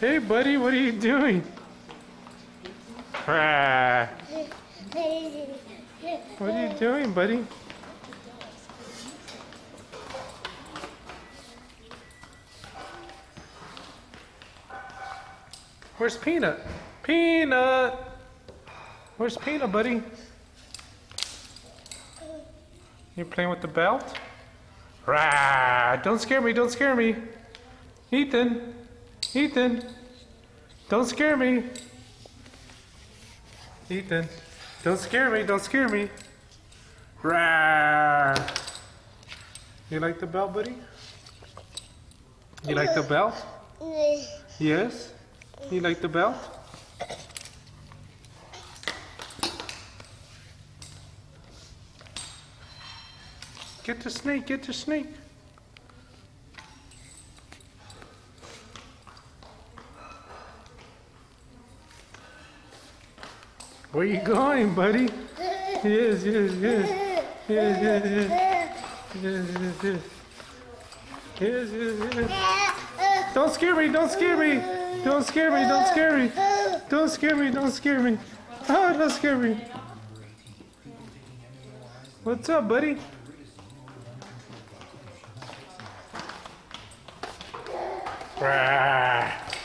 Hey, buddy, what are you doing? Ah, what are you doing, buddy? Where's Peanut? Peanut! Where's Peanut, buddy? You playing with the belt? Rah! Don't scare me, don't scare me. Ethan! Ethan! Don't scare me. Ethan! Don't scare me, don't scare me. Rah! You like the belt, buddy? You like the belt? Yes? You like the belt? Get the snake, get the snake. Where you going, buddy? Yes, yes, yes. Yes, yes, yes. Yes, yes, yes. Yes, yes, yes. Don't scare me, don't scare me. Don't scare me, don't scare me. Don't scare me, don't scare me. Oh, don't scare me. What's up, buddy?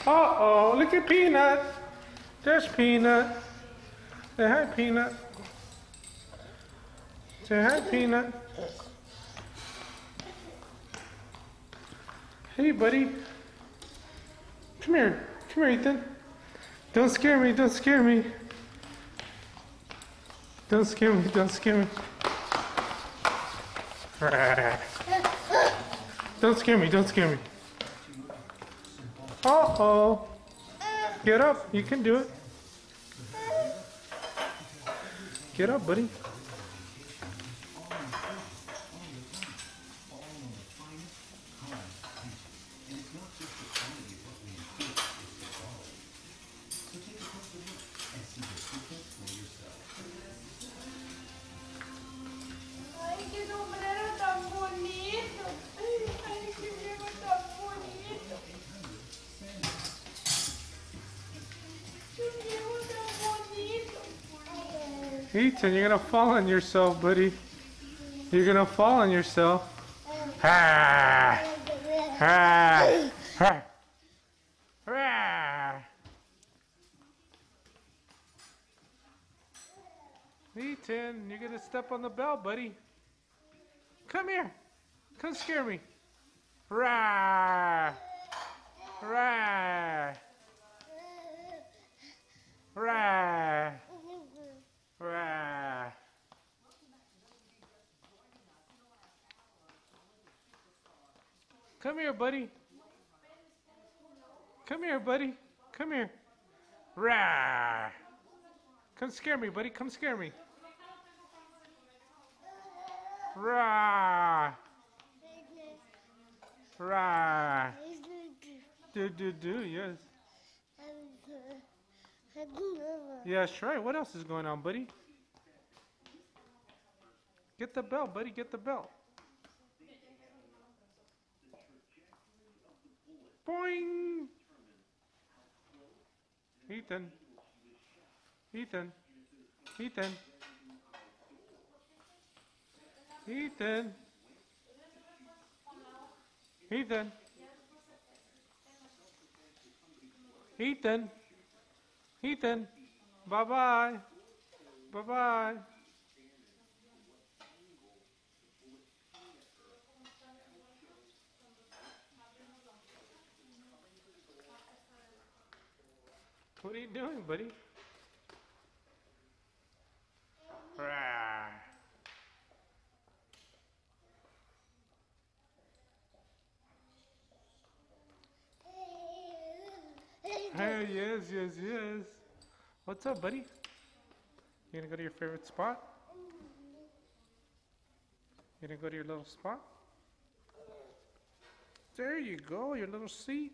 Uh-oh, look at Peanut. There's Peanut. Say hi, Peanut. Say hi, Peanut. Hey, buddy. Come here. Come here, Ethan. Don't scare me. Don't scare me. Don't scare me. Don't scare me. Don't scare me. Don't scare me. Uh-oh. Get up. You can do it. Get up, buddy. Ai, que sombreiro tão bonito! Ai, que livro tão bonito! Que livro tão bonito! Ethan, you're gonna fall on yourself, buddy. You're gonna fall on yourself. Ah! Ah! Ah! Ah! Ethan, you're gonna step on the bell, buddy. Come here. Come scare me. Rah! Rah! Rah! Rah! Come here, buddy. Come here, buddy. Come here. Rah! Come scare me, buddy. Come scare me. Rah! Rah! Do, yes. Yeah, sure. What else is going on, buddy? Get the belt, buddy. Get the belt. Boing! Ethan. Ethan. Ethan. Ethan. Ethan. Ethan. Ethan. Bye-bye. Bye-bye. What are you doing, buddy? Rah. Hey, yes, yes, yes. What's up, buddy? You gonna go to your favorite spot? You gonna go to your little spot? There you go, your little seat.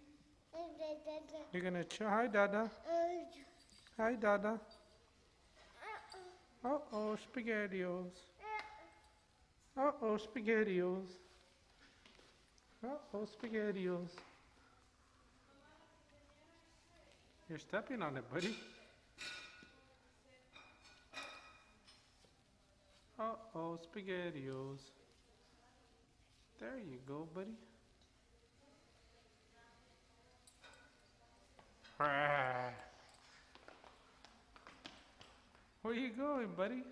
You're gonna chill. Hi, Dada. Hi, Dada. Uh-oh, SpaghettiOs. Uh-oh, SpaghettiOs. Uh-oh, SpaghettiOs. You're stepping on it, buddy. Uh-oh, SpaghettiOs. There you go, buddy. Where you going, buddy?